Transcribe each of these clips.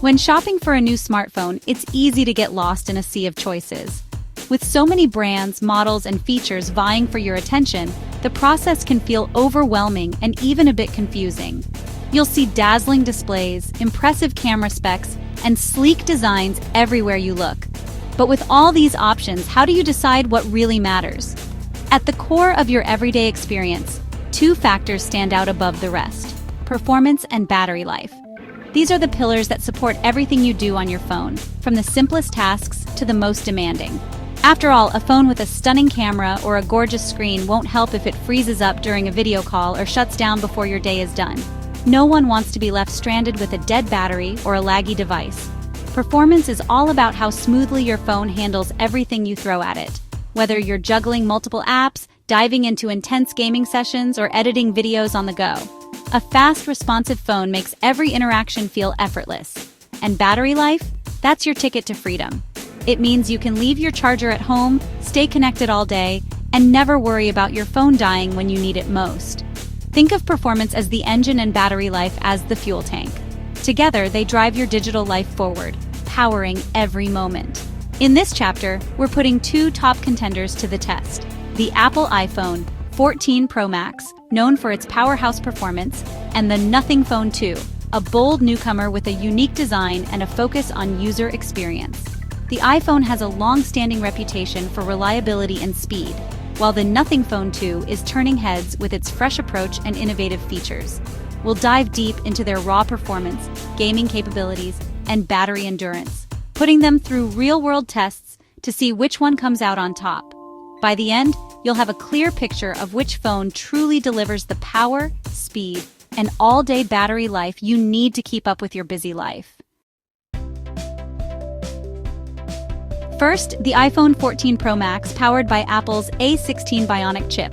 When shopping for a new smartphone, it's easy to get lost in a sea of choices. With so many brands, models, and features vying for your attention, the process can feel overwhelming and even a bit confusing. You'll see dazzling displays, impressive camera specs, and sleek designs everywhere you look. But with all these options, how do you decide what really matters? At the core of your everyday experience, two factors stand out above the rest: performance and battery life. These are the pillars that support everything you do on your phone, from the simplest tasks to the most demanding. After all, a phone with a stunning camera or a gorgeous screen won't help if it freezes up during a video call or shuts down before your day is done. No one wants to be left stranded with a dead battery or a laggy device. Performance is all about how smoothly your phone handles everything you throw at it. Whether you're juggling multiple apps, diving into intense gaming sessions, or editing videos on the go, a fast, responsive phone makes every interaction feel effortless. And battery life? That's your ticket to freedom. It means you can leave your charger at home, stay connected all day, and never worry about your phone dying when you need it most. Think of performance as the engine and battery life as the fuel tank. Together, they drive your digital life forward, powering every moment. In this chapter, we're putting two top contenders to the test: the Apple iPhone 14 Pro Max, known for its powerhouse performance, and the Nothing Phone 2, a bold newcomer with a unique design and a focus on user experience. The iPhone has a long-standing reputation for reliability and speed, while the Nothing Phone 2 is turning heads with its fresh approach and innovative features. We'll dive deep into their raw performance, gaming capabilities, and battery endurance, putting them through real-world tests to see which one comes out on top. By the end, you'll have a clear picture of which phone truly delivers the power, speed, and all-day battery life you need to keep up with your busy life. First, the iPhone 14 Pro Max, powered by Apple's A16 Bionic chip,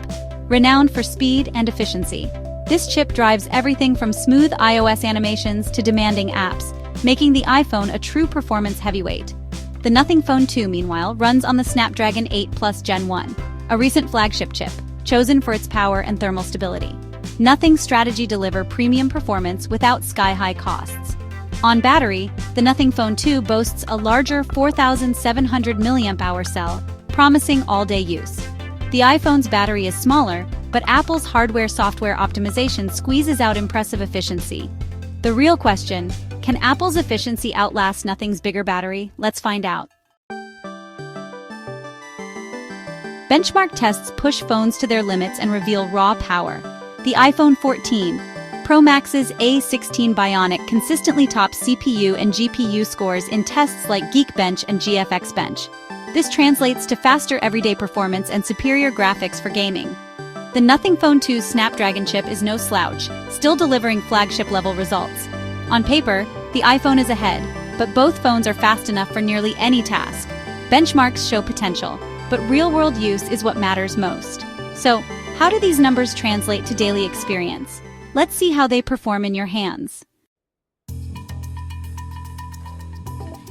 renowned for speed and efficiency. This chip drives everything from smooth iOS animations to demanding apps, making the iPhone a true performance heavyweight. The Nothing Phone 2, meanwhile, runs on the Snapdragon 8 Plus Gen 1, a recent flagship chip, chosen for its power and thermal stability. Nothing's strategy deliver premium performance without sky-high costs. On battery, the Nothing Phone 2 boasts a larger 4,700 mAh cell, promising all-day use. The iPhone's battery is smaller, but Apple's hardware-software optimization squeezes out impressive efficiency. The real question: can Apple's efficiency outlast Nothing's bigger battery? Let's find out. Benchmark tests push phones to their limits and reveal raw power. The iPhone 14 Pro Max's A16 Bionic consistently tops CPU and GPU scores in tests like Geekbench and GFX Bench. This translates to faster everyday performance and superior graphics for gaming. The Nothing Phone 2's Snapdragon chip is no slouch, still delivering flagship-level results. On paper, the iPhone is ahead, but both phones are fast enough for nearly any task. Benchmarks show potential, but real-world use is what matters most. So, how do these numbers translate to daily experience? Let's see how they perform in your hands.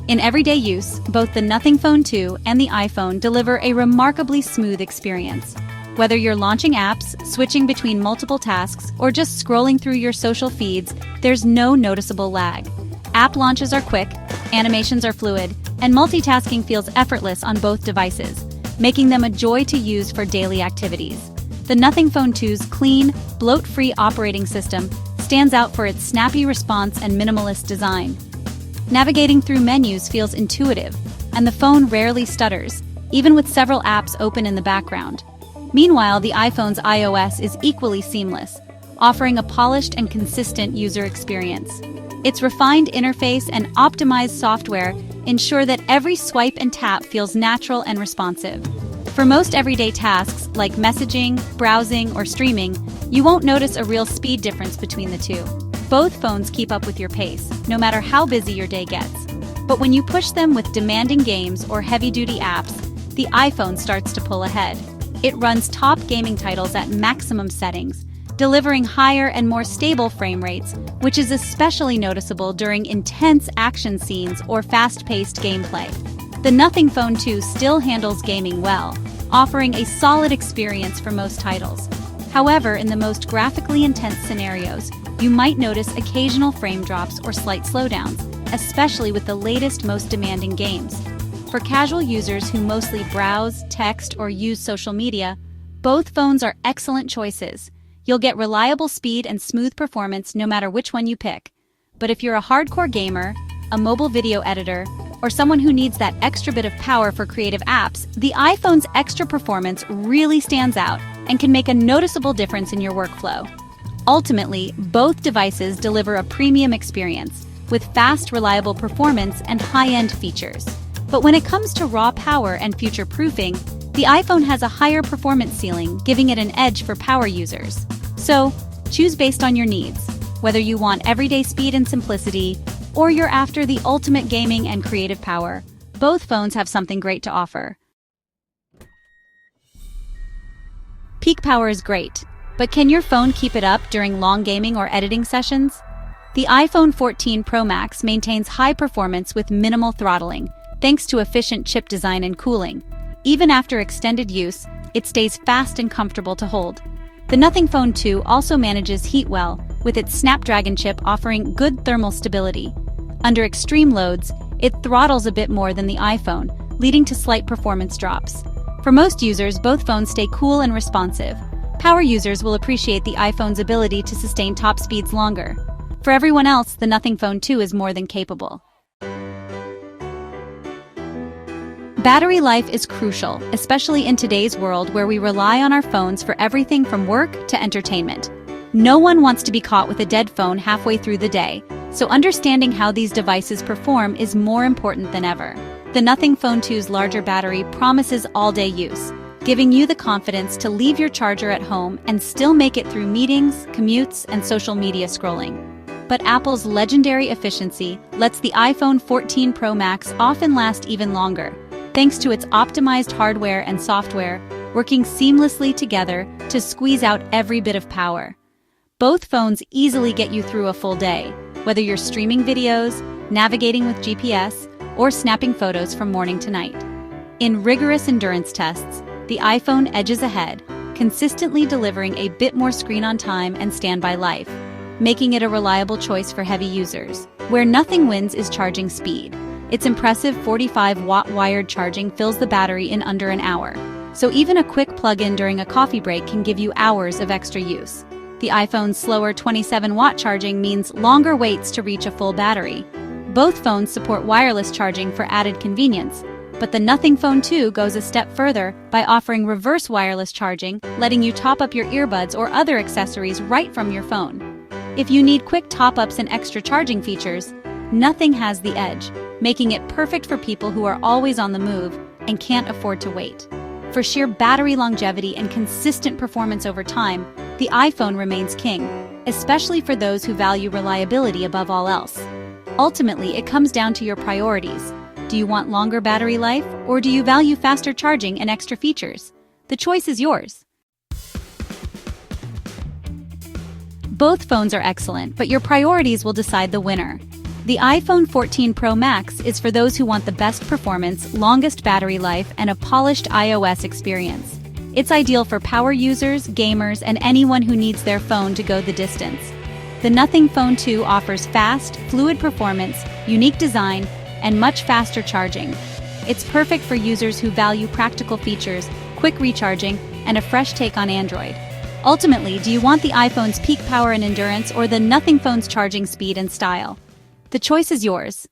In everyday use, both the Nothing Phone 2 and the iPhone deliver a remarkably smooth experience. Whether you're launching apps, switching between multiple tasks, or just scrolling through your social feeds, there's no noticeable lag. App launches are quick, animations are fluid, and multitasking feels effortless on both devices, making them a joy to use for daily activities. The Nothing Phone 2's clean, bloat-free operating system stands out for its snappy response and minimalist design. Navigating through menus feels intuitive, and the phone rarely stutters, even with several apps open in the background. Meanwhile, the iPhone's iOS is equally seamless, offering a polished and consistent user experience. Its refined interface and optimized software ensure that every swipe and tap feels natural and responsive. For most everyday tasks, like messaging, browsing, or streaming, you won't notice a real speed difference between the two. Both phones keep up with your pace, no matter how busy your day gets. But when you push them with demanding games or heavy-duty apps, the iPhone starts to pull ahead. It runs top gaming titles at maximum settings, delivering higher and more stable frame rates, which is especially noticeable during intense action scenes or fast-paced gameplay. The Nothing Phone 2 still handles gaming well, offering a solid experience for most titles. However, in the most graphically intense scenarios, you might notice occasional frame drops or slight slowdowns, especially with the latest, most demanding games. For casual users who mostly browse, text, or use social media, both phones are excellent choices. You'll get reliable speed and smooth performance no matter which one you pick. But if you're a hardcore gamer, a mobile video editor, or someone who needs that extra bit of power for creative apps, the iPhone's extra performance really stands out and can make a noticeable difference in your workflow. Ultimately, both devices deliver a premium experience with fast, reliable performance and high-end features. But when it comes to raw power and future-proofing, the iPhone has a higher performance ceiling, giving it an edge for power users. So, choose based on your needs, whether you want everyday speed and simplicity, or you're after the ultimate gaming and creative power. Both phones have something great to offer. Peak power is great, but can your phone keep it up during long gaming or editing sessions? The iPhone 14 Pro Max maintains high performance with minimal throttling, thanks to efficient chip design and cooling. Even after extended use, it stays fast and comfortable to hold. The Nothing Phone 2 also manages heat well, with its Snapdragon chip offering good thermal stability. Under extreme loads, it throttles a bit more than the iPhone, leading to slight performance drops. For most users, both phones stay cool and responsive. Power users will appreciate the iPhone's ability to sustain top speeds longer. For everyone else, the Nothing Phone 2 is more than capable. Battery life is crucial, especially in today's world where we rely on our phones for everything from work to entertainment. No one wants to be caught with a dead phone halfway through the day, so understanding how these devices perform is more important than ever. The Nothing Phone 2's larger battery promises all-day use, giving you the confidence to leave your charger at home and still make it through meetings, commutes, and social media scrolling. But Apple's legendary efficiency lets the iPhone 14 Pro Max often last even longer, thanks to its optimized hardware and software working seamlessly together to squeeze out every bit of power. Both phones easily get you through a full day, whether you're streaming videos, navigating with GPS, or snapping photos from morning to night. In rigorous endurance tests, the iPhone edges ahead, consistently delivering a bit more screen-on time and standby life, making it a reliable choice for heavy users. Where nothing wins is charging speed. Its impressive 45-watt wired charging fills the battery in under an hour, so even a quick plug-in during a coffee break can give you hours of extra use. The iPhone's slower 27-watt charging means longer waits to reach a full battery. Both phones support wireless charging for added convenience, but the Nothing Phone 2 goes a step further by offering reverse wireless charging, letting you top up your earbuds or other accessories right from your phone. If you need quick top-ups and extra charging features, Nothing has the edge, making it perfect for people who are always on the move and can't afford to wait. For sheer battery longevity and consistent performance over time, the iPhone remains king, especially for those who value reliability above all else. Ultimately, it comes down to your priorities. Do you want longer battery life, or do you value faster charging and extra features? The choice is yours. Both phones are excellent, but your priorities will decide the winner. The iPhone 14 Pro Max is for those who want the best performance, longest battery life, and a polished iOS experience. It's ideal for power users, gamers, and anyone who needs their phone to go the distance. The Nothing Phone 2 offers fast, fluid performance, unique design, and much faster charging. It's perfect for users who value practical features, quick recharging, and a fresh take on Android. Ultimately, do you want the iPhone's peak power and endurance or the Nothing Phone's charging speed and style? The choice is yours.